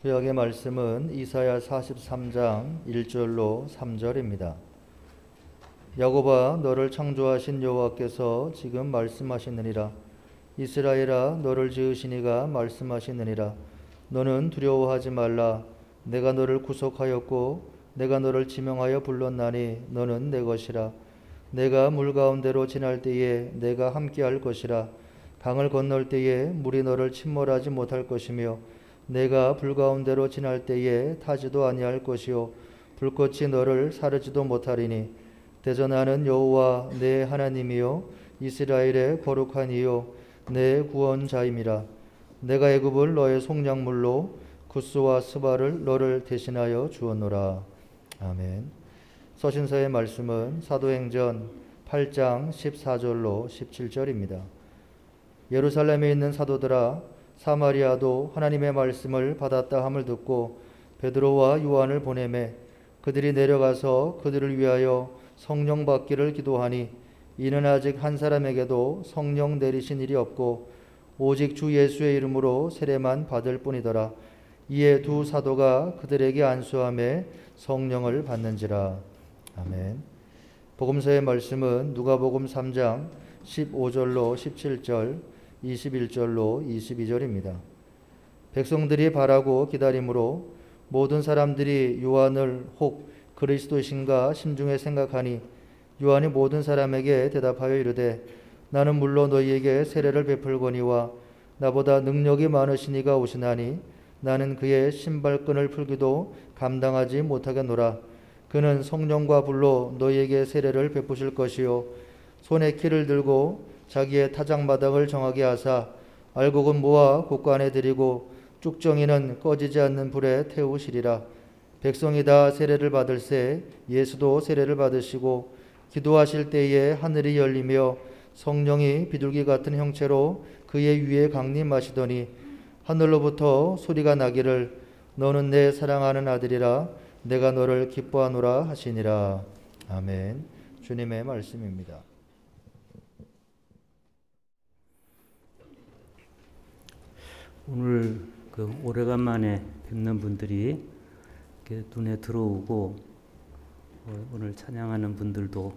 구약의 말씀은 이사야 43장 1절로 3절입니다. 야곱아, 너를 창조하신 여호와께서 지금 말씀하시느니라. 이스라엘아, 너를 지으신 이가 말씀하시느니라. 너는 두려워하지 말라. 내가 너를 구속하였고 내가 너를 지명하여 불렀나니 너는 내 것이라. 내가 물 가운데로 지날 때에 내가 함께할 것이라. 강을 건널 때에 물이 너를 침몰하지 못할 것이며 내가 불 가운데로 지날 때에 타지도 아니할 것이요 불꽃이 너를 사르지도 못하리니 대전하는 여호와 내 하나님이요 이스라엘의 거룩한 이요 내 구원자임이라. 내가 애굽을 너의 속량물로 구스와 스바를 너를 대신하여 주었노라. 아멘. 서신서의 말씀은 사도행전 8장 14절로 17절입니다. 예루살렘에 있는 사도들아, 사마리아도 하나님의 말씀을 받았다 함을 듣고 베드로와 요한을 보내매 그들이 내려가서 그들을 위하여 성령 받기를 기도하니 이는 아직 한 사람에게도 성령 내리신 일이 없고 오직 주 예수의 이름으로 세례만 받을 뿐이더라. 이에 두 사도가 그들에게 안수하며 성령을 받는지라. 아멘. 복음서의 말씀은 누가복음 3장 15절로 17절, 21절로 22절입니다. 백성들이 바라고 기다림으로 모든 사람들이 요한을 혹 그리스도이신가 심중에 생각하니 요한이 모든 사람에게 대답하여 이르되 나는 물론 너희에게 세례를 베풀거니와 나보다 능력이 많으신 이가 오시나니 나는 그의 신발끈을 풀기도 감당하지 못하겠노라. 그는 성령과 불로 너희에게 세례를 베푸실 것이요 손에 키를 들고 자기의 타작마당을 정하게 하사 알곡은 모아 곳간에 들이고 쭉정이는 꺼지지 않는 불에 태우시리라. 백성이 다 세례를 받을새 예수도 세례를 받으시고 기도하실 때에 하늘이 열리며 성령이 비둘기 같은 형체로 그의 위에 강림하시더니 하늘로부터 소리가 나기를 너는 내 사랑하는 아들이라 내가 너를 기뻐하노라 하시니라. 아멘. 주님의 말씀입니다. 오늘 오래간만에 뵙는 분들이 이렇게 눈에 들어오고 오늘 찬양하는 분들도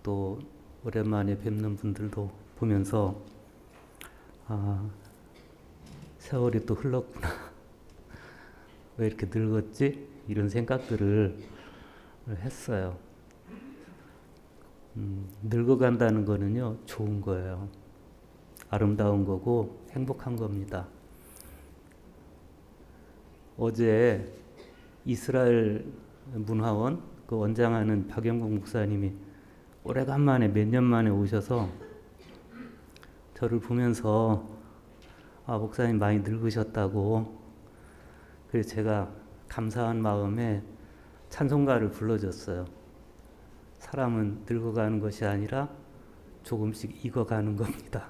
또 오랜만에 뵙는 분들도 보면서 세월이 또 흘렀구나. 왜 이렇게 늙었지? 이런 생각들을 했어요. 늙어간다는 거는요, 좋은 거예요. 아름다운 거고 행복한 겁니다. 어제 이스라엘 문화원 그 원장하는 박영국 목사님이 오래간만에 몇 년 만에 오셔서 저를 보면서 목사님 많이 늙으셨다고, 그래서 제가 감사한 마음에 찬송가를 불러줬어요. 사람은 늙어가는 것이 아니라 조금씩 익어가는 겁니다.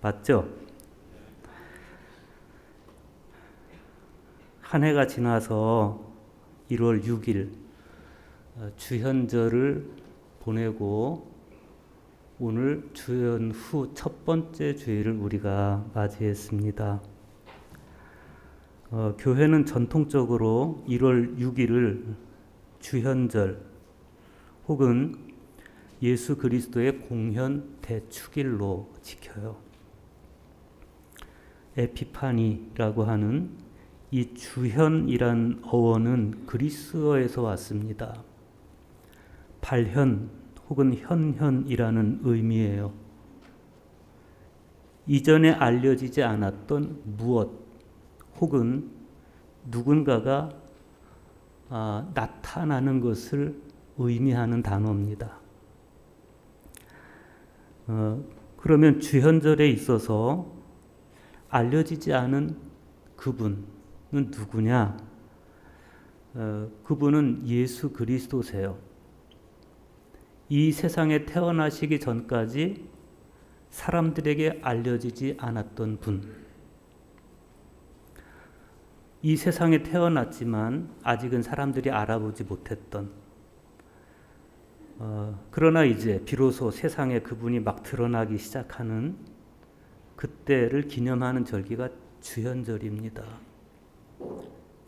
맞죠? 한 해가 지나서 1월 6일 주현절을 보내고 오늘 주현 후 첫 번째 주일을 우리가 맞이했습니다. 교회는 전통적으로 1월 6일을 주현절 혹은 예수 그리스도의 공현 대축일로 지켜요. 에피파니라고 하는 이 주현이란 어원은 그리스어에서 왔습니다. 발현 혹은 현현이라는 의미예요. 이전에 알려지지 않았던 무엇 혹은 누군가가 나타나는 것을 의미하는 단어입니다. 그러면 주현절에 있어서 알려지지 않은 그분은 누구냐? 그분은 예수 그리스도세요. 이 세상에 태어나시기 전까지 사람들에게 알려지지 않았던 분. 이 세상에 태어났지만 아직은 사람들이 알아보지 못했던, 그러나 이제 비로소 세상에 그분이 막 드러나기 시작하는 그때를 기념하는 절기가 주현절입니다.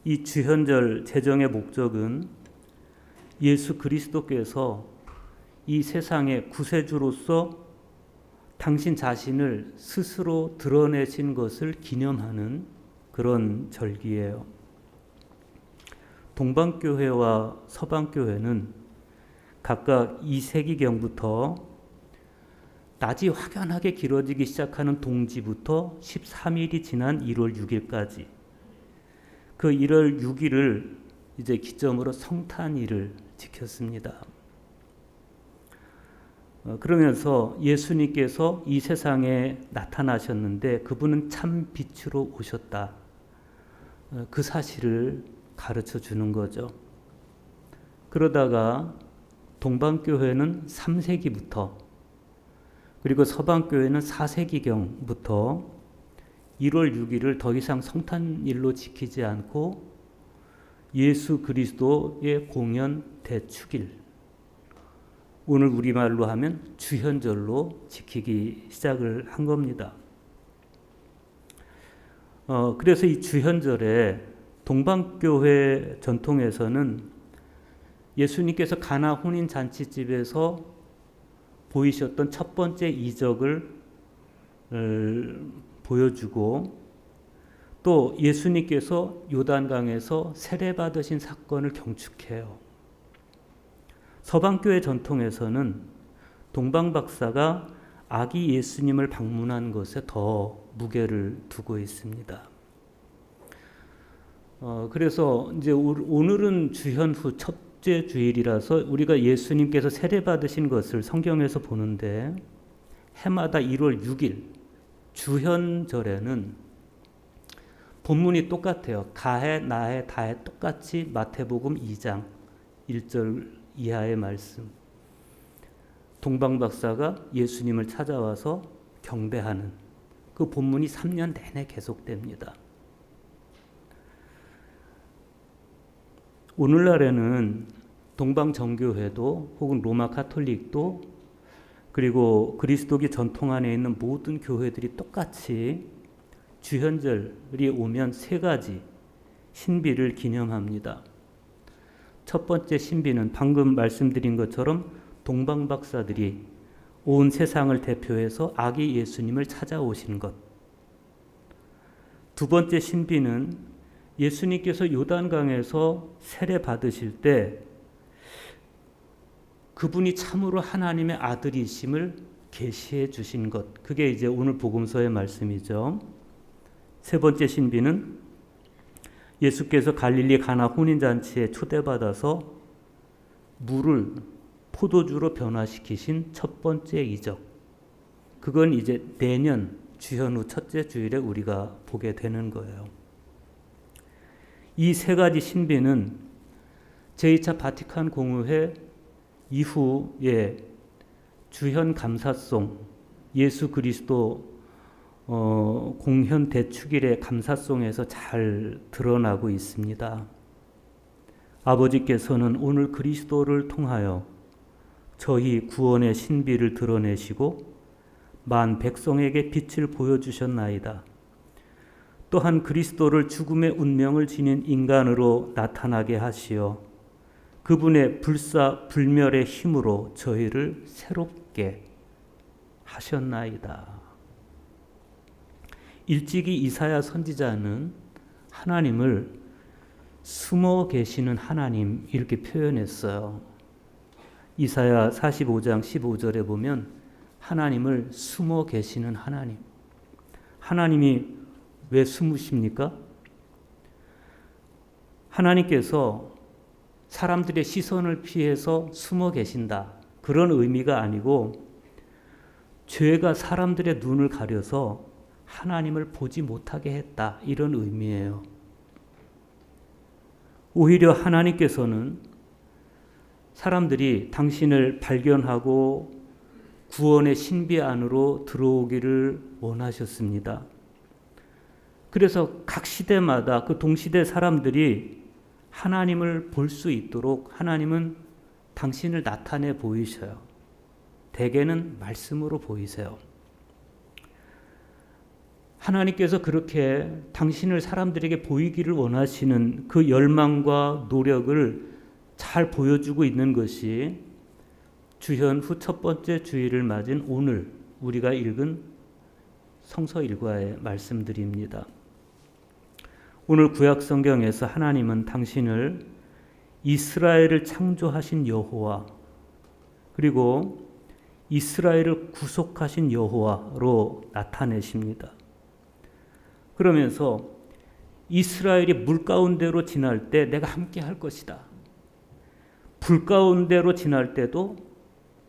이 주현절 제정의 목적은 예수 그리스도께서 이 세상의 구세주로서 당신 자신을 스스로 드러내신 것을 기념하는 그런 절기예요. 동방교회와 서방교회는 각각 2세기경부터 낮이 확연하게 길어지기 시작하는 동지부터 13일이 지난 1월 6일까지 그 1월 6일을 이제 기점으로 성탄일을 지켰습니다. 그러면서 예수님께서 이 세상에 나타나셨는데 그분은 참 빛으로 오셨다. 그 사실을 가르쳐 주는 거죠. 그러다가 동방교회는 3세기부터 그리고 서방교회는 4세기경부터 1월 6일을 더 이상 성탄일로 지키지 않고 예수 그리스도의 공연 대축일, 오늘 우리말로 하면 주현절로 지키기 시작을 한 겁니다. 그래서 이 주현절에 동방교회 전통에서는 예수님께서 가나 혼인 잔치집에서 보이셨던 첫 번째 이적을 보여주고 또 예수님께서 요단강에서 세례받으신 사건을 경축해요. 서방교회 전통에서는 동방박사가 아기 예수님을 방문한 것에 더 무게를 두고 있습니다. 그래서 이제 오늘은 주현후 첫째 주일이라서 우리가 예수님께서 세례받으신 것을 성경에서 보는데 해마다 1월 6일 주현절에는 본문이 똑같아요. 가해, 나해, 다해 똑같이 마태복음 2장 1절 이하의 말씀. 동방박사가 예수님을 찾아와서 경배하는 그 본문이 3년 내내 계속됩니다. 오늘날에는 동방정교회도 혹은 로마 카톨릭도 그리고 그리스도교 전통 안에 있는 모든 교회들이 똑같이 주현절이 오면 세 가지 신비를 기념합니다. 첫 번째 신비는 방금 말씀드린 것처럼 동방박사들이 온 세상을 대표해서 아기 예수님을 찾아오신 것. 두 번째 신비는 예수님께서 요단강에서 세례 받으실 때 그분이 참으로 하나님의 아들이심을 계시해 주신 것. 그게 이제 오늘 복음서의 말씀이죠. 세 번째 신비는 예수께서 갈릴리 가나 혼인잔치에 초대받아서 물을 포도주로 변화시키신 첫 번째 이적. 그건 이제 내년 주현후 첫째 주일에 우리가 보게 되는 거예요. 이 세 가지 신비는 제2차 바티칸 공의회 이후에 주현 감사송, 예수 그리스도 공현 대축일의 감사송에서 잘 드러나고 있습니다. 아버지께서는 오늘 그리스도를 통하여 저희 구원의 신비를 드러내시고 만 백성에게 빛을 보여주셨나이다. 또한 그리스도를 죽음의 운명을 지닌 인간으로 나타나게 하시어 그분의 불사불멸의 힘으로 저희를 새롭게 하셨나이다. 일찍이 이사야 선지자는 하나님을 숨어 계시는 하나님 이렇게 표현했어요. 이사야 45장 15절에 보면 하나님을 숨어 계시는 하나님. 하나님이 왜 숨으십니까? 하나님께서 사람들의 시선을 피해서 숨어 계신다. 그런 의미가 아니고 죄가 사람들의 눈을 가려서 하나님을 보지 못하게 했다. 이런 의미예요. 오히려 하나님께서는 사람들이 당신을 발견하고 구원의 신비 안으로 들어오기를 원하셨습니다. 그래서 각 시대마다 그 동시대 사람들이 하나님을 볼 수 있도록 하나님은 당신을 나타내 보이셔요. 대개는 말씀으로 보이세요. 하나님께서 그렇게 당신을 사람들에게 보이기를 원하시는 그 열망과 노력을 잘 보여주고 있는 것이 주현 후 첫 번째 주일을 맞은 오늘 우리가 읽은 성서 일과의 말씀들입니다. 오늘 구약 성경에서 하나님은 당신을 이스라엘을 창조하신 여호와 그리고 이스라엘을 구속하신 여호와로 나타내십니다. 그러면서 이스라엘이 물 가운데로 지날 때 내가 함께 할 것이다. 불 가운데로 지날 때도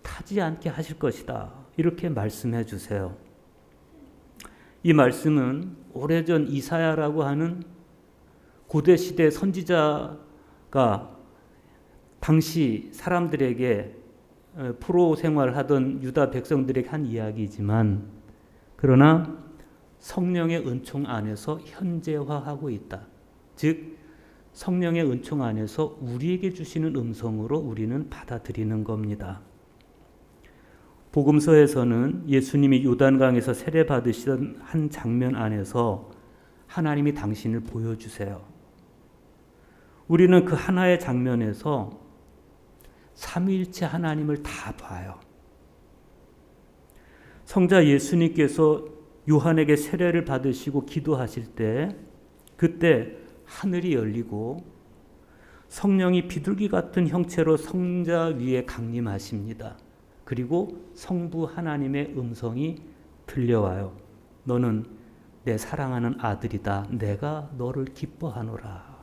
타지 않게 하실 것이다. 이렇게 말씀해 주세요. 이 말씀은 오래전 이사야라고 하는 고대 시대 선지자가 당시 사람들에게 포로 생활하던 유다 백성들에게 한 이야기이지만 그러나 성령의 은총 안에서 현재화하고 있다. 즉 성령의 은총 안에서 우리에게 주시는 음성으로 우리는 받아들이는 겁니다. 복음서에서는 예수님이 요단강에서 세례 받으시던 한 장면 안에서 하나님이 당신을 보여주세요. 우리는 그 하나의 장면에서 삼위일체 하나님을 다 봐요. 성자 예수님께서 요한에게 세례를 받으시고 기도하실 때 그때 하늘이 열리고 성령이 비둘기 같은 형체로 성자 위에 강림하십니다. 그리고 성부 하나님의 음성이 들려와요. 너는 내 사랑하는 아들이다. 내가 너를 기뻐하노라.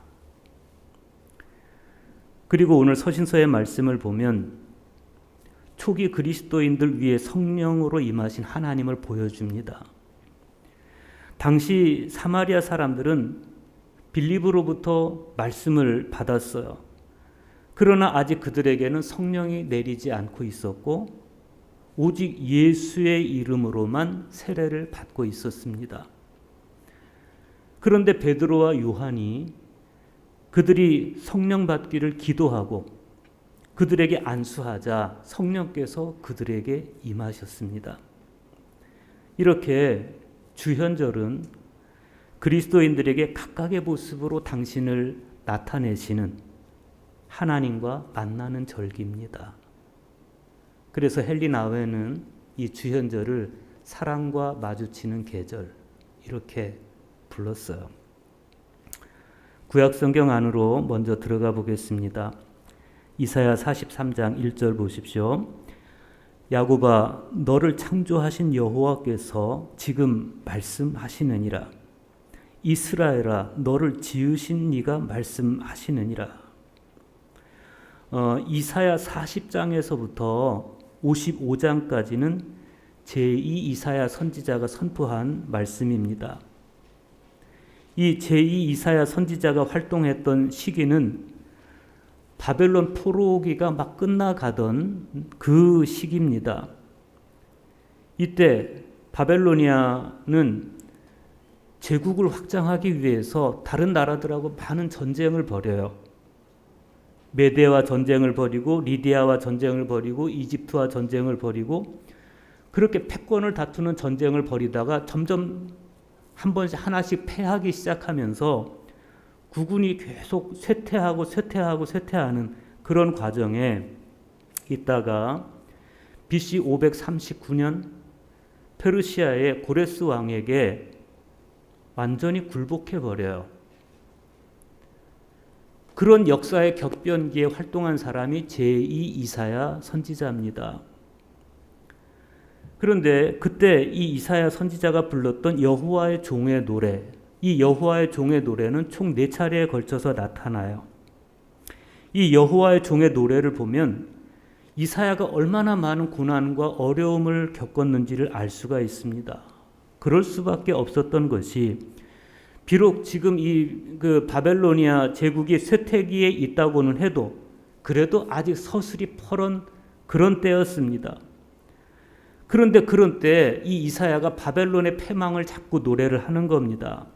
그리고 오늘 서신서의 말씀을 보면 초기 그리스도인들 위에 성령으로 임하신 하나님을 보여줍니다. 당시 사마리아 사람들은 빌립으로부터 말씀을 받았어요. 그러나 아직 그들에게는 성령이 내리지 않고 있었고 오직 예수의 이름으로만 세례를 받고 있었습니다. 그런데 베드로와 요한이 그들이 성령 받기를 기도하고 그들에게 안수하자 성령께서 그들에게 임하셨습니다. 이렇게 주현절은 그리스도인들에게 각각의 모습으로 당신을 나타내시는 하나님과 만나는 절기입니다. 그래서 헬리나웨는 이 주현절을 사랑과 마주치는 계절 이렇게 불렀어요. 구약 성경 안으로 먼저 들어가 보겠습니다. 이사야 43장 1절 보십시오. 야곱아 너를 창조하신 여호와께서 지금 말씀하시느니라. 이스라엘아 너를 지으신 이가 말씀하시느니라. 이사야 40장에서부터 55장까지는 제2 이사야 선지자가 선포한 말씀입니다. 이 제2 이사야 선지자가 활동했던 시기는 바벨론 포로기가 막 끝나가던 그 시기입니다. 이때 바벨로니아는 제국을 확장하기 위해서 다른 나라들하고 많은 전쟁을 벌여요. 메데와 전쟁을 벌이고 리디아와 전쟁을 벌이고 이집트와 전쟁을 벌이고 그렇게 패권을 다투는 전쟁을 벌이다가 점점 한 번씩 하나씩 패하기 시작하면서 국군이 계속 쇠퇴하는 그런 과정에 있다가 BC 539년 페르시아의 고레스 왕에게 완전히 굴복해버려요. 그런 역사의 격변기에 활동한 사람이 제2 이사야 선지자입니다. 그런데 그때 이 이사야 선지자가 불렀던 여호와의 종의 노래, 이 여호와의 종의 노래는 총 4차례에 걸쳐서 나타나요. 이 여호와의 종의 노래를 보면 이사야가 얼마나 많은 고난과 어려움을 겪었는지를 알 수가 있습니다. 그럴 수밖에 없었던 것이 비록 지금 그 바벨로니아 제국이 쇠퇴기에 있다고는 해도 그래도 아직 서슬이 퍼런 그런 때였습니다. 그런데 그런 때 이 이사야가 바벨론의 패망을 자꾸 노래를 하는 겁니다.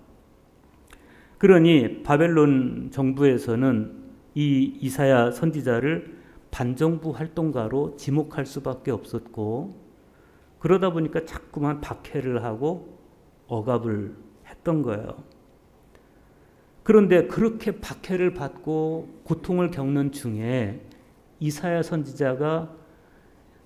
그러니 바벨론 정부에서는 이 이사야 선지자를 반정부 활동가로 지목할 수밖에 없었고 그러다 보니까 자꾸만 박해를 하고 억압을 했던 거예요. 그런데 그렇게 박해를 받고 고통을 겪는 중에 이사야 선지자가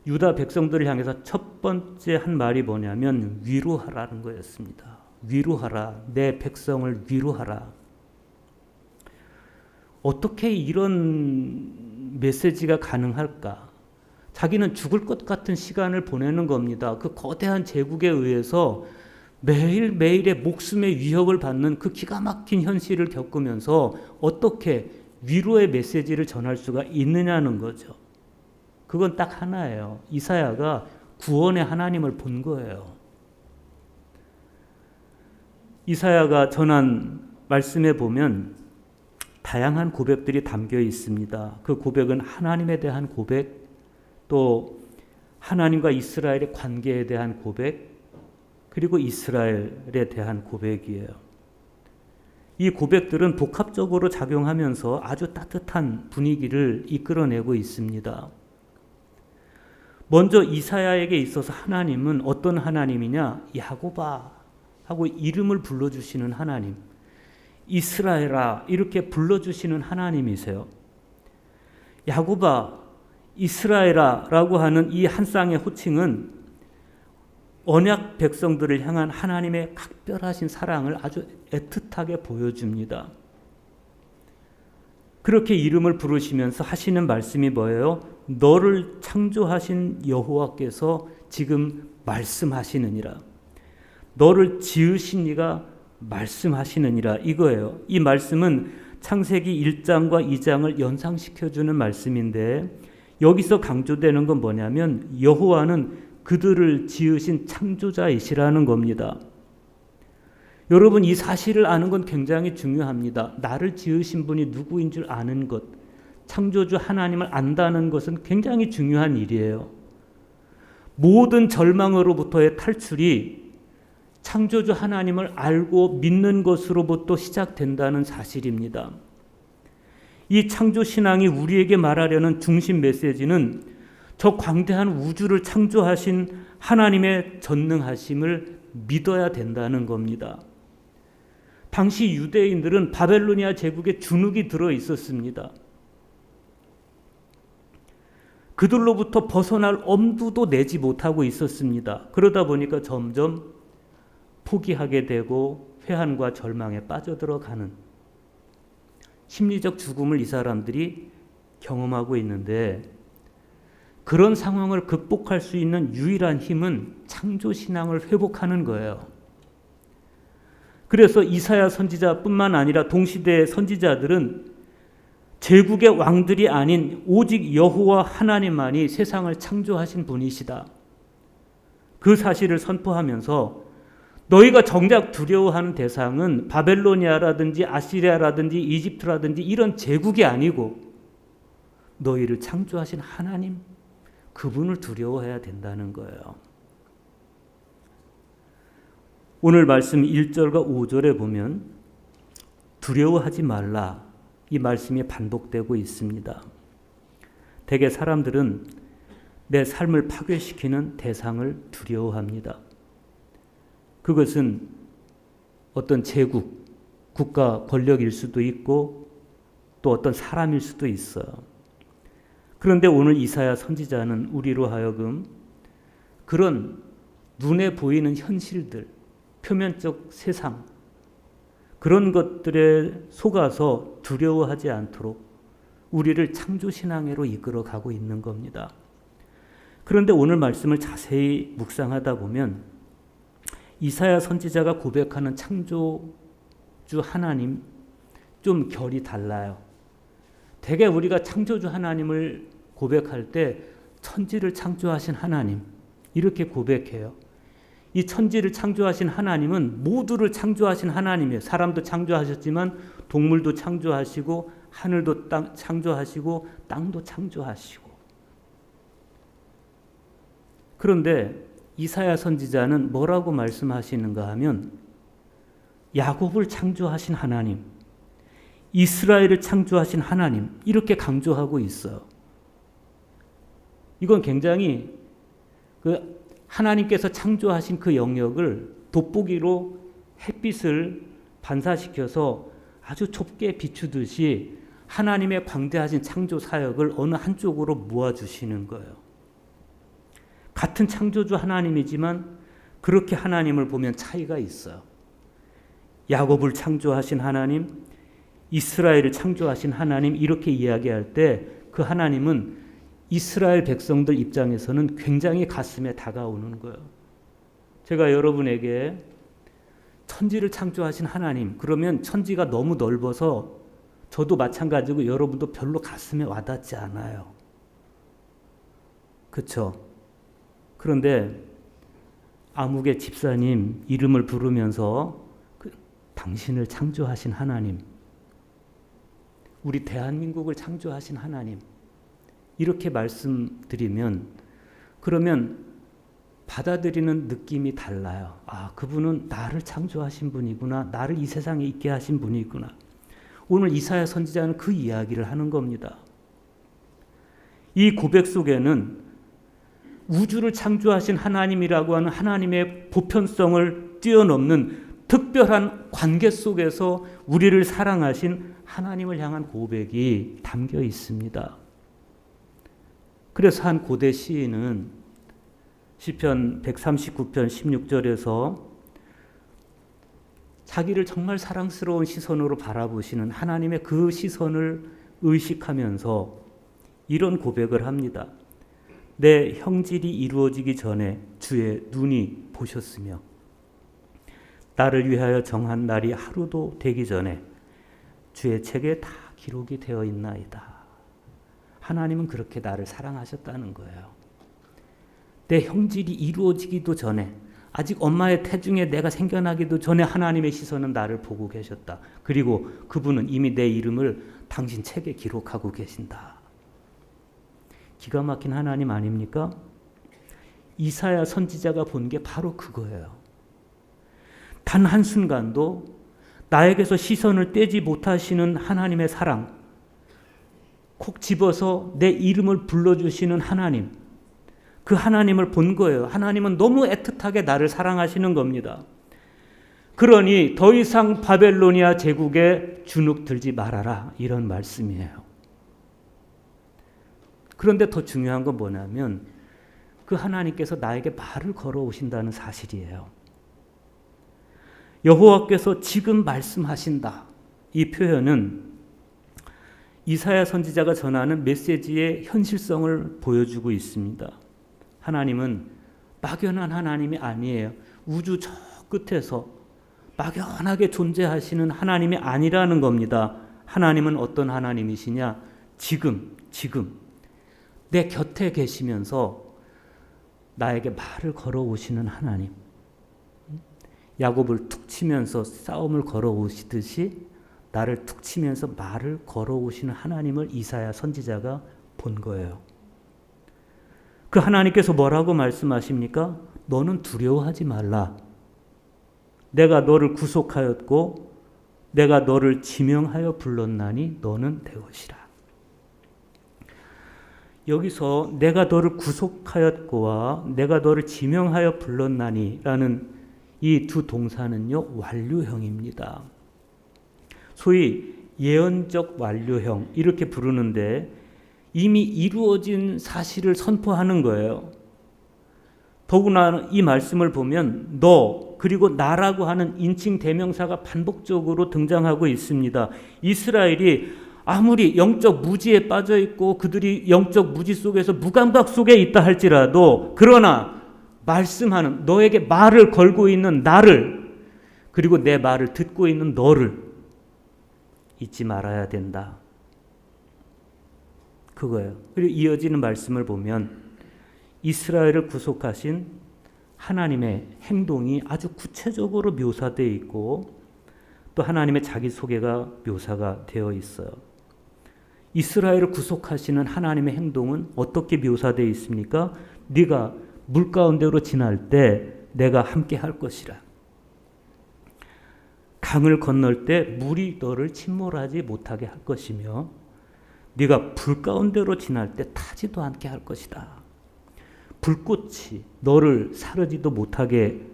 유다 백성들을 향해서 첫 번째 한 말이 뭐냐면 위로하라는 거였습니다. 위로하라. 내 백성을 위로하라. 어떻게 이런 메시지가 가능할까? 자기는 죽을 것 같은 시간을 보내는 겁니다. 그 거대한 제국에 의해서 매일매일의 목숨의 위협을 받는 그 기가 막힌 현실을 겪으면서 어떻게 위로의 메시지를 전할 수가 있느냐는 거죠. 그건 딱 하나예요. 이사야가 구원의 하나님을 본 거예요. 이사야가 전한 말씀에 보면 다양한 고백들이 담겨 있습니다. 그 고백은 하나님에 대한 고백, 또 하나님과 이스라엘의 관계에 대한 고백, 그리고 이스라엘에 대한 고백이에요. 이 고백들은 복합적으로 작용하면서 아주 따뜻한 분위기를 이끌어내고 있습니다. 먼저 이사야에게 있어서 하나님은 어떤 하나님이냐? 야곱아 하고 이름을 불러주시는 하나님, 이스라엘아 이렇게 불러주시는 하나님이세요. 야곱아, 이스라엘아 라고 하는 이 한 쌍의 호칭은 언약 백성들을 향한 하나님의 각별하신 사랑을 아주 애틋하게 보여줍니다. 그렇게 이름을 부르시면서 하시는 말씀이 뭐예요? 너를 창조하신 여호와께서 지금 말씀하시느니라. 너를 지으신 이가 말씀하시느니라 이거예요. 이 말씀은 창세기 1장과 2장을 연상시켜주는 말씀인데 여기서 강조되는 건 뭐냐면 여호와는 그들을 지으신 창조자이시라는 겁니다. 여러분 이 사실을 아는 건 굉장히 중요합니다. 나를 지으신 분이 누구인 줄 아는 것, 창조주 하나님을 안다는 것은 굉장히 중요한 일이에요. 모든 절망으로부터의 탈출이 창조주 하나님을 알고 믿는 것으로부터 시작된다는 사실입니다. 이 창조신앙이 우리에게 말하려는 중심 메시지는 저 광대한 우주를 창조하신 하나님의 전능하심을 믿어야 된다는 겁니다. 당시 유대인들은 바벨로니아 제국에 주눅이 들어 있었습니다. 그들로부터 벗어날 엄두도 내지 못하고 있었습니다. 그러다 보니까 점점 포기하게 되고 회한과 절망에 빠져들어가는 심리적 죽음을 이 사람들이 경험하고 있는데 그런 상황을 극복할 수 있는 유일한 힘은 창조신앙을 회복하는 거예요. 그래서 이사야 선지자뿐만 아니라 동시대의 선지자들은 제국의 왕들이 아닌 오직 여호와 하나님만이 세상을 창조하신 분이시다. 그 사실을 선포하면서 너희가 정작 두려워하는 대상은 바벨로니아라든지 아시리아라든지 이집트라든지 이런 제국이 아니고 너희를 창조하신 하나님, 그분을 두려워해야 된다는 거예요. 오늘 말씀 1절과 5절에 보면 두려워하지 말라 이 말씀이 반복되고 있습니다. 대개 사람들은 내 삶을 파괴시키는 대상을 두려워합니다. 그것은 어떤 제국, 국가 권력일 수도 있고 또 어떤 사람일 수도 있어요. 그런데 오늘 이사야 선지자는 우리로 하여금 그런 눈에 보이는 현실들, 표면적 세상, 그런 것들에 속아서 두려워하지 않도록 우리를 창조신앙으로 이끌어가고 있는 겁니다. 그런데 오늘 말씀을 자세히 묵상하다 보면 이사야 선지자가 고백하는 창조주 하나님 좀 결이 달라요. 대개 우리가 창조주 하나님을 고백할 때 천지를 창조하신 하나님 이렇게 고백해요. 이 천지를 창조하신 하나님은 모두를 창조하신 하나님이에요. 사람도 창조하셨지만 동물도 창조하시고 하늘도 창조하시고 땅도 창조하시고. 그런데 이사야 선지자는 뭐라고 말씀하시는가 하면 야곱을 창조하신 하나님, 이스라엘을 창조하신 하나님 이렇게 강조하고 있어요. 이건 굉장히 하나님께서 창조하신 그 영역을 돋보기로 햇빛을 반사시켜서 아주 좁게 비추듯이 하나님의 광대하신 창조 사역을 어느 한쪽으로 모아주시는 거예요. 같은 창조주 하나님이지만 그렇게 하나님을 보면 차이가 있어요. 야곱을 창조하신 하나님, 이스라엘을 창조하신 하나님, 이렇게 이야기할 때 그 하나님은 이스라엘 백성들 입장에서는 굉장히 가슴에 다가오는 거예요. 제가 여러분에게 천지를 창조하신 하나님, 그러면 천지가 너무 넓어서 저도 마찬가지고 여러분도 별로 가슴에 와닿지 않아요. 그렇죠? 그런데 아무개 집사님 이름을 부르면서 당신을 창조하신 하나님, 우리 대한민국을 창조하신 하나님, 이렇게 말씀드리면 그러면 받아들이는 느낌이 달라요. 아, 그분은 나를 창조하신 분이구나. 나를 이 세상에 있게 하신 분이구나. 오늘 이사야 선지자는 그 이야기를 하는 겁니다. 이 고백 속에는 우주를 창조하신 하나님이라고 하는 하나님의 보편성을 뛰어넘는 특별한 관계 속에서 우리를 사랑하신 하나님을 향한 고백이 담겨 있습니다. 그래서 한 고대 시인은 시편 139편 16절에서 자기를 정말 사랑스러운 시선으로 바라보시는 하나님의 그 시선을 의식하면서 이런 고백을 합니다. 내 형질이 이루어지기 전에 주의 눈이 보셨으며 나를 위하여 정한 날이 하루도 되기 전에 주의 책에 다 기록이 되어 있나이다. 하나님은 그렇게 나를 사랑하셨다는 거예요. 내 형질이 이루어지기도 전에, 아직 엄마의 태중에 내가 생겨나기도 전에 하나님의 시선은 나를 보고 계셨다. 그리고 그분은 이미 내 이름을 당신 책에 기록하고 계신다. 기가 막힌 하나님 아닙니까? 이사야 선지자가 본 게 바로 그거예요. 단 한순간도 나에게서 시선을 떼지 못하시는 하나님의 사랑, 콕 집어서 내 이름을 불러주시는 하나님, 그 하나님을 본 거예요. 하나님은 너무 애틋하게 나를 사랑하시는 겁니다. 그러니 더 이상 바벨로니아 제국에 주눅 들지 말아라, 이런 말씀이에요. 그런데 더 중요한 건 뭐냐면 그 하나님께서 나에게 말을 걸어오신다는 사실이에요. 여호와께서 지금 말씀하신다, 이 표현은 이사야 선지자가 전하는 메시지의 현실성을 보여주고 있습니다. 하나님은 막연한 하나님이 아니에요. 우주 저 끝에서 막연하게 존재하시는 하나님이 아니라는 겁니다. 하나님은 어떤 하나님이시냐? 지금 내 곁에 계시면서 나에게 말을 걸어오시는 하나님. 야곱을 툭 치면서 싸움을 걸어오시듯이 나를 툭 치면서 말을 걸어오시는 하나님을 이사야 선지자가 본 거예요. 그 하나님께서 뭐라고 말씀하십니까? 너는 두려워하지 말라. 내가 너를 구속하였고 내가 너를 지명하여 불렀나니 너는 내 것이라. 여기서 내가 너를 구속하였고와 내가 너를 지명하여 불렀나니 라는 이 두 동사는요, 완료형입니다. 소위 예언적 완료형, 이렇게 부르는데 이미 이루어진 사실을 선포하는 거예요. 더구나 이 말씀을 보면 너 그리고 나라고 하는 인칭 대명사가 반복적으로 등장하고 있습니다. 이스라엘이 아무리 영적 무지에 빠져 있고 그들이 영적 무지 속에서 무감각 속에 있다 할지라도, 그러나 말씀하는, 너에게 말을 걸고 있는 나를, 그리고 내 말을 듣고 있는 너를 잊지 말아야 된다. 그거예요. 그리고 이어지는 말씀을 보면 이스라엘을 구속하신 하나님의 행동이 아주 구체적으로 묘사되어 있고 또 하나님의 자기소개가 묘사가 되어 있어요. 이스라엘을 구속하시는 하나님의 행동은 어떻게 묘사되어 있습니까? 네가 물 가운데로 지날 때 내가 함께 할 것이라. 강을 건널 때 물이 너를 침몰하지 못하게 할 것이며 네가 불 가운데로 지날 때 타지도 않게 할 것이다. 불꽃이 너를 사르지도 못하게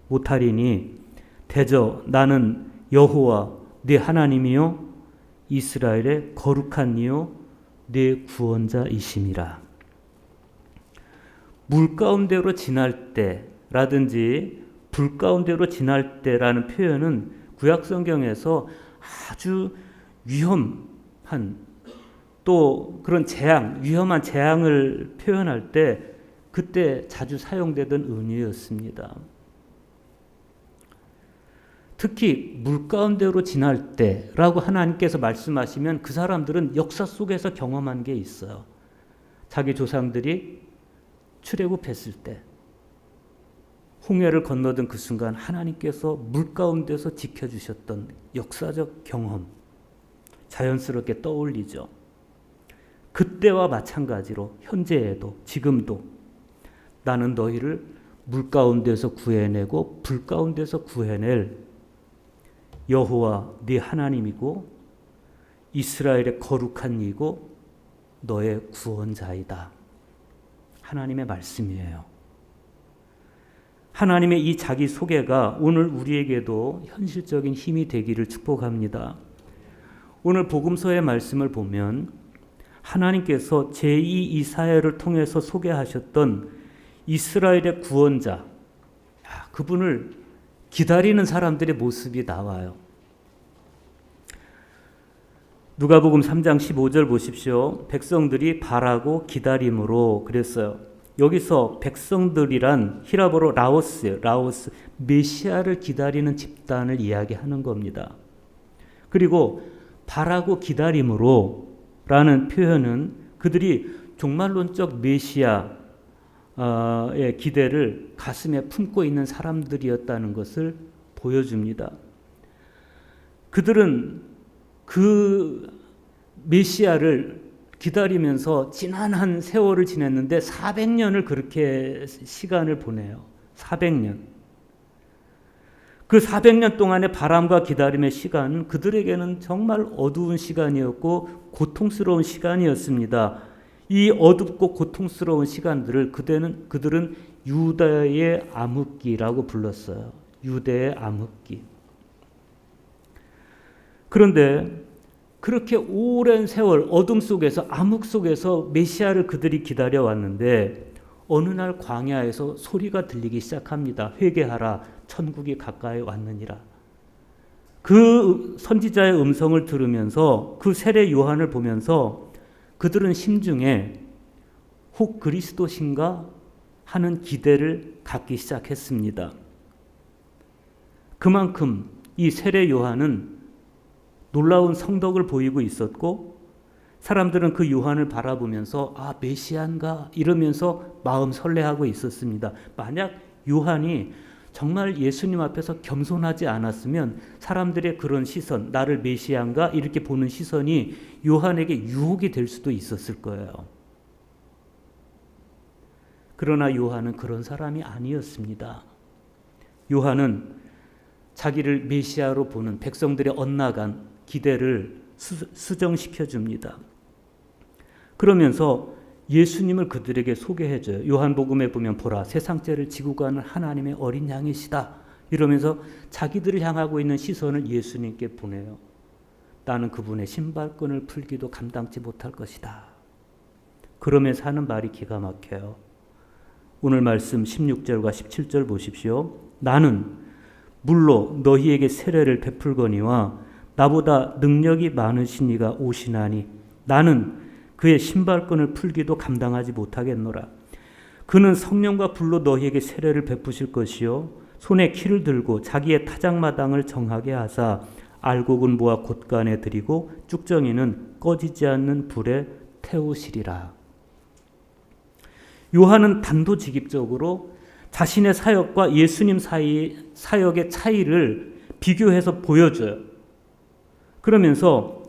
못하리니 대저 나는 여호와 네 하나님이요 이스라엘의 거룩한 이요 네 구원자이심이라. 물 가운데로 지날 때라든지 불 가운데로 지날 때라는 표현은 구약 성경에서 아주 위험한 또 그런 재앙, 위험한 재앙을 표현할 때 그때 자주 사용되던 은유였습니다. 특히 물 가운데로 지날 때라고 하나님께서 말씀하시면 그 사람들은 역사 속에서 경험한 게 있어요. 자기 조상들이 출애굽했을 때 홍해를 건너던 그 순간 하나님께서 물 가운데서 지켜주셨던 역사적 경험 자연스럽게 떠올리죠. 그때와 마찬가지로 현재에도 지금도 나는 너희를 물 가운데서 구해내고 불 가운데서 구해낼 여호와 네 하나님이고 이스라엘의 거룩한 이고 너의 구원자이다. 하나님의 말씀이에요. 하나님의 이 자기 소개가 오늘 우리에게도 현실적인 힘이 되기를 축복합니다. 오늘 복음서의 말씀을 보면 하나님께서 제2 이사야를 통해서 소개하셨던 이스라엘의 구원자, 그분을 기다리는 사람들의 모습이 나와요. 누가복음 3장 15절 보십시오. 백성들이 바라고 기다림으로 그랬어요. 여기서 백성들이란 히라보로 라오스, 메시아를 기다리는 집단을 이야기하는 겁니다. 그리고 바라고 기다림으로 라는 표현은 그들이 종말론적 메시아의 기대를 가슴에 품고 있는 사람들이었다는 것을 보여줍니다. 그들은 그 메시아를 기다리면서 지난한 세월을 지냈는데 400년을 그렇게 시간을 보내요. 400년. 그 400년 동안의 바람과 기다림의 시간은 그들에게는 정말 어두운 시간이었고 고통스러운 시간이었습니다. 이 어둡고 고통스러운 시간들을 그들은 유다의 암흑기라고 불렀어요. 유대의 암흑기. 그런데 그렇게 오랜 세월 어둠 속에서 암흑 속에서 메시아를 그들이 기다려왔는데 어느 날 광야에서 소리가 들리기 시작합니다. 회개하라, 천국이 가까이 왔느니라. 그 선지자의 음성을 들으면서 그 세례 요한을 보면서 그들은 심중에 혹 그리스도신가 하는 기대를 갖기 시작했습니다. 그만큼 이 세례 요한은 놀라운 성덕을 보이고 있었고 사람들은 그 요한을 바라보면서 메시아인가 이러면서 마음 설레하고 있었습니다. 만약 요한이 정말 예수님 앞에서 겸손하지 않았으면 사람들의 그런 시선, 나를 메시아인가 이렇게 보는 시선이 요한에게 유혹이 될 수도 있었을 거예요. 그러나 요한은 그런 사람이 아니었습니다. 요한은 자기를 메시아로 보는 백성들의 엇나간 기대를 수정시켜 줍니다. 그러면서 예수님을 그들에게 소개해줘요. 요한복음에 보면 보라 세상죄를 지고 가는 하나님의 어린 양이시다. 이러면서 자기들을 향하고 있는 시선을 예수님께 보내요. 나는 그분의 신발끈을 풀기도 감당치 못할 것이다. 그러면서 하는 말이 기가 막혀요. 오늘 말씀 16절과 17절 보십시오. 나는 물로 너희에게 세례를 베풀거니와 나보다 능력이 많으신 이가 오시나니 나는 그의 신발끈을 풀기도 감당하지 못하겠노라. 그는 성령과 불로 너희에게 세례를 베푸실 것이요 손에 키를 들고 자기의 타작마당을 정하게 하사 알곡은 모아 곳간에 들이고 쭉정이는 꺼지지 않는 불에 태우시리라. 요한은 단도직입적으로 자신의 사역과 예수님 사이의 사역의 차이를 비교해서 보여줘요. 그러면서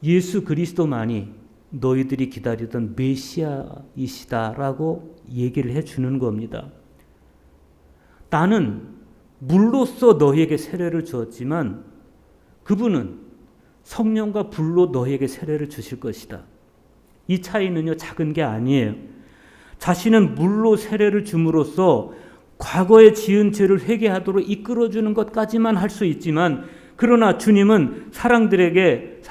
예수 그리스도만이 너희들이 기다리던 메시아이시다라고 얘기를 해주는 겁니다. 나는 물로써 너희에게 세례를 주었지만 그분은 성령과 불로 너희에게 세례를 주실 것이다. 이 차이는요 작은 게 아니에요. 자신은 물로 세례를 줌으로써 과거에 지은 죄를 회개하도록 이끌어주는 것까지만 할 수 있지만, 그러나 주님은 사람들에게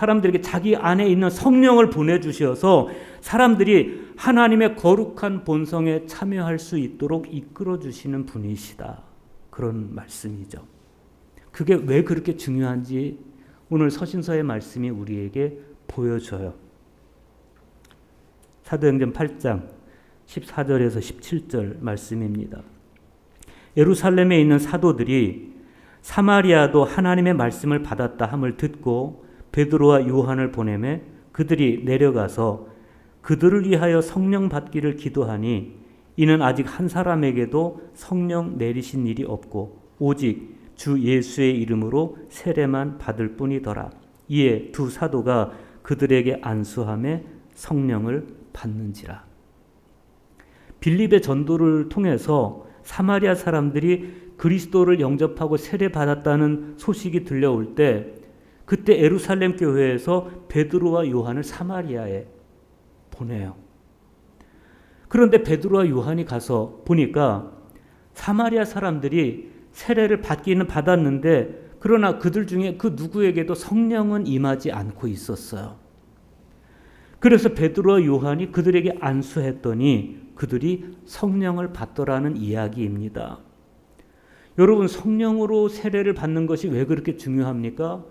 자기 안에 있는 성령을 보내주셔서 사람들이 하나님의 거룩한 본성에 참여할 수 있도록 이끌어주시는 분이시다. 그런 말씀이죠. 그게 왜 그렇게 중요한지 오늘 서신서의 말씀이 우리에게 보여줘요. 사도행전 8장 14절에서 17절 말씀입니다. 예루살렘에 있는 사도들이 사마리아도 하나님의 말씀을 받았다 함을 듣고 베드로와 요한을 보내매 그들이 내려가서 그들을 위하여 성령 받기를 기도하니 이는 아직 한 사람에게도 성령 내리신 일이 없고 오직 주 예수의 이름으로 세례만 받을 뿐이더라. 이에 두 사도가 그들에게 안수하며 성령을 받는지라. 빌립의 전도를 통해서 사마리아 사람들이 그리스도를 영접하고 세례받았다는 소식이 들려올 때 그때 예루살렘 교회에서 베드로와 요한을 사마리아에 보내요. 그런데 베드로와 요한이 가서 보니까 사마리아 사람들이 세례를 받기는 받았는데 그러나 그들 중에 그 누구에게도 성령은 임하지 않고 있었어요. 그래서 베드로와 요한이 그들에게 안수했더니 그들이 성령을 받더라는 이야기입니다. 여러분, 성령으로 세례를 받는 것이 왜 그렇게 중요합니까?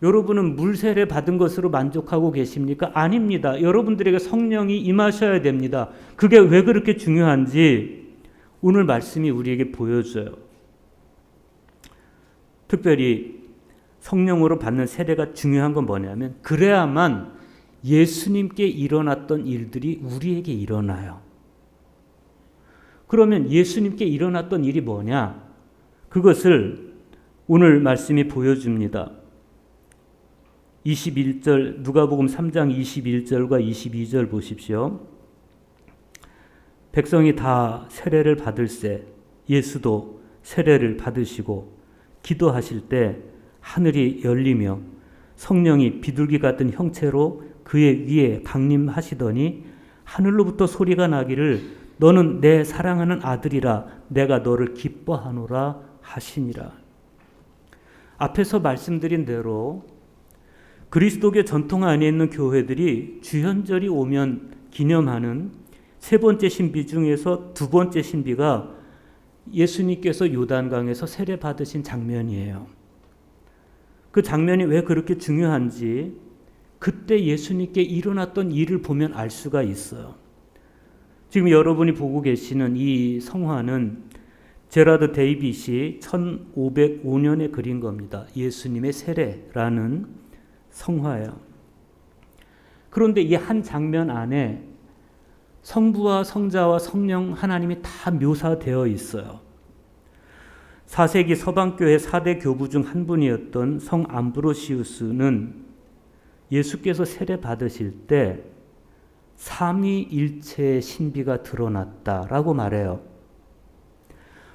여러분은 물 세례 받은 것으로 만족하고 계십니까? 아닙니다. 여러분들에게 성령이 임하셔야 됩니다. 그게 왜 그렇게 중요한지 오늘 말씀이 우리에게 보여줘요. 특별히 성령으로 받는 세례가 중요한 건 뭐냐면 그래야만 예수님께 일어났던 일들이 우리에게 일어나요. 그러면 예수님께 일어났던 일이 뭐냐? 그것을 오늘 말씀이 보여줍니다. 21절 누가복음 3장 21절과 22절 보십시오. 백성이 다 세례를 받을새 예수도 세례를 받으시고 기도하실 때 하늘이 열리며 성령이 비둘기 같은 형체로 그의 위에 강림하시더니 하늘로부터 소리가 나기를 너는 내 사랑하는 아들이라 내가 너를 기뻐하노라 하시니라. 앞에서 말씀드린 대로 그리스도교 전통 안에 있는 교회들이 주현절이 오면 기념하는 세 번째 신비 중에서 두 번째 신비가 예수님께서 요단강에서 세례 받으신 장면이에요. 그 장면이 왜 그렇게 중요한지 그때 예수님께 일어났던 일을 보면 알 수가 있어요. 지금 여러분이 보고 계시는 이 성화는 제라드 데이빗이 1505년에 그린 겁니다. 예수님의 세례라는 성화예요. 그런데 이 한 장면 안에 성부와 성자와 성령 하나님이 다 묘사되어 있어요. 4세기 서방교회 4대 교부 중 한 분이었던 성 암브로시우스는 예수께서 세례 받으실 때 삼위일체의 신비가 드러났다라고 말해요.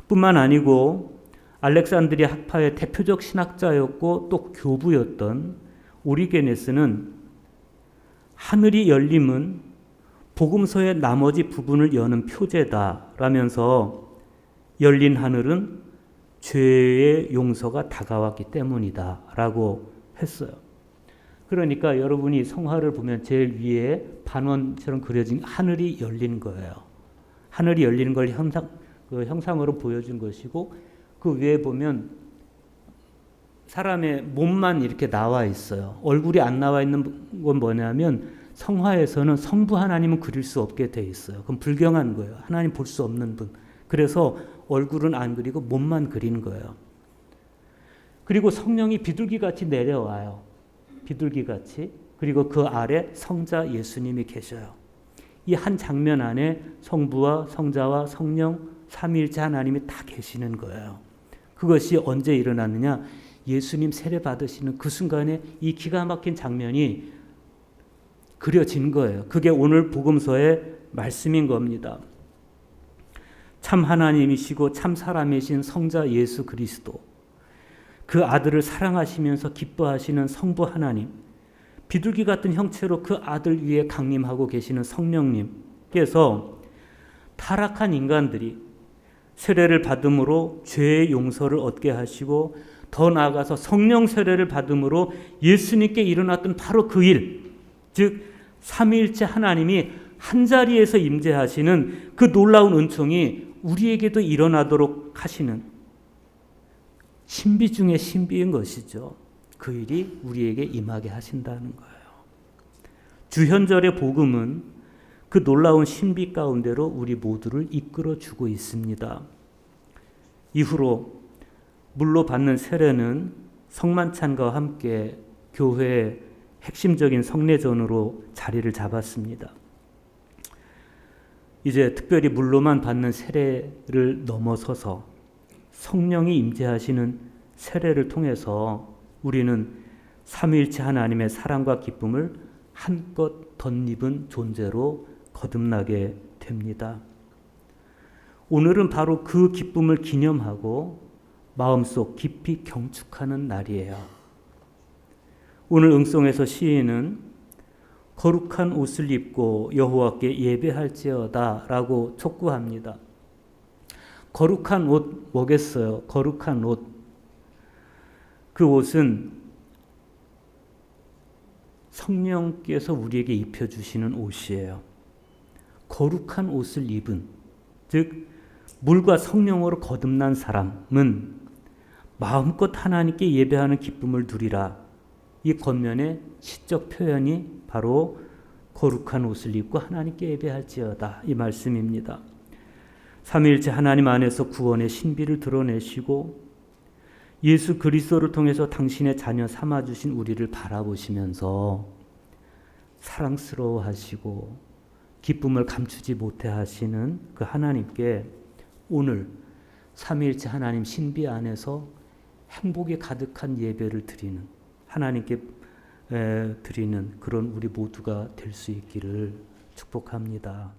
뿐만 아니고 알렉산드리아 학파의 대표적 신학자였고 또 교부였던 오리게네스는 하늘이 열림은 복음서의 나머지 부분을 여는 표제다라면서 열린 하늘은 죄의 용서가 다가왔기 때문이다라고 했어요. 그러니까 여러분이 성화를 보면 제일 위에 반원처럼 그려진 하늘이 열린 거예요. 하늘이 열리는 걸 형상으로 보여준 것이고 그 위에 보면 사람의 몸만 이렇게 나와 있어요. 얼굴이 안 나와 있는 건 뭐냐면 성화에서는 성부 하나님은 그릴 수 없게 돼 있어요. 그건 불경한 거예요. 하나님 볼 수 없는 분. 그래서 얼굴은 안 그리고 몸만 그리는 거예요. 그리고 성령이 비둘기같이 내려와요. 비둘기같이. 그리고 그 아래 성자 예수님이 계셔요. 이 한 장면 안에 성부와 성자와 성령 삼위일체 하나님이 다 계시는 거예요. 그것이 언제 일어났느냐? 예수님 세례 받으시는 그 순간에 이 기가 막힌 장면이 그려진 거예요. 그게 오늘 복음서의 말씀인 겁니다. 참 하나님이시고 참 사람이신 성자 예수 그리스도, 그 아들을 사랑하시면서 기뻐하시는 성부 하나님, 비둘기 같은 형체로 그 아들 위에 강림하고 계시는 성령님께서 타락한 인간들이 세례를 받음으로 죄의 용서를 얻게 하시고 더 나아가서 성령 세례를 받음으로 예수님께 일어났던 바로 그 일, 즉 삼위일체 하나님이 한자리에서 임재하시는 그 놀라운 은총이 우리에게도 일어나도록 하시는 신비 중의 신비인 것이죠. 그 일이 우리에게 임하게 하신다는 거예요. 주현절의 복음은 그 놀라운 신비 가운데로 우리 모두를 이끌어 주고 있습니다. 이후로 물로 받는 세례는 성만찬과 함께 교회의 핵심적인 성례전으로 자리를 잡았습니다. 이제 특별히 물로만 받는 세례를 넘어서서 성령이 임재하시는 세례를 통해서 우리는 삼위일체 하나님의 사랑과 기쁨을 한껏 덧입은 존재로 거듭나게 됩니다. 오늘은 바로 그 기쁨을 기념하고 마음속 깊이 경축하는 날이에요. 오늘 응송에서 시인은 거룩한 옷을 입고 여호와께 예배할지어다 라고 촉구합니다. 거룩한 옷 뭐겠어요? 거룩한 옷. 그 옷은 성령께서 우리에게 입혀주시는 옷이에요. 거룩한 옷을 입은, 즉 물과 성령으로 거듭난 사람은 마음껏 하나님께 예배하는 기쁨을 누리라. 이 겉면의 시적 표현이 바로 거룩한 옷을 입고 하나님께 예배할지어다 이 말씀입니다. 삼위일체 하나님 안에서 구원의 신비를 드러내시고 예수 그리스도를 통해서 당신의 자녀 삼아주신 우리를 바라보시면서 사랑스러워하시고 기쁨을 감추지 못해 하시는 그 하나님께 오늘 삼위일체 하나님 신비 안에서 행복이 가득한 예배를 드리는, 하나님께 드리는 그런 우리 모두가 될 수 있기를 축복합니다.